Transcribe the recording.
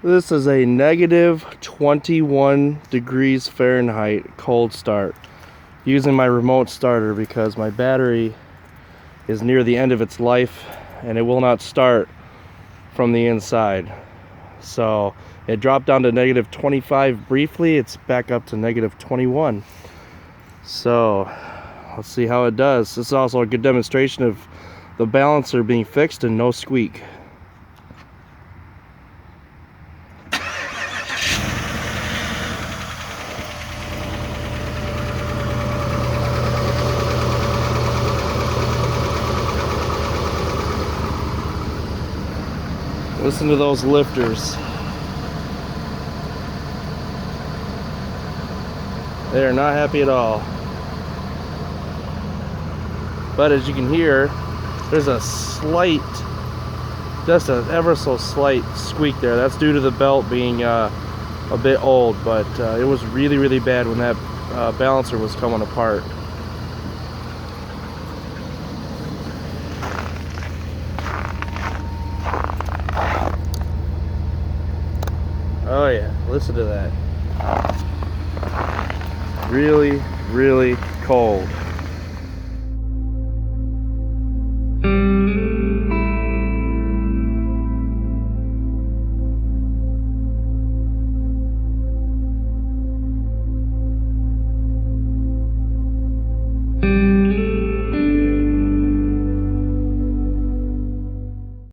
This is a negative 21 degrees Fahrenheit cold start using my remote starter because my battery is near the end of its life and it will not start from the inside. So it dropped down to negative 25 briefly. It's back up to negative 21. So let's see how it does. This is also a good demonstration of the balancer being fixed and no squeak. Listen to those lifters. They are not happy at all. But as you can hear, there's a slight, just an ever so slight squeak there. That's due to the belt being a bit old, but it was really, really bad when that balancer was coming apart. Oh yeah, listen to that. Really, really cold.